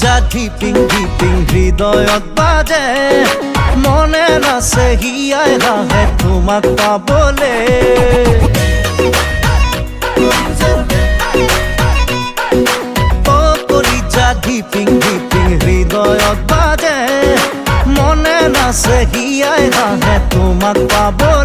যা ধিপিং ধিপিং হৃদয়ত বাজে মনে নাছে হিয়াই হাহে তোমাক পাবলে যা ধিপিং ধিপিং হৃদয়ত বাজে মনে নাছে হিয়াই হাহে তোমাক পাবলে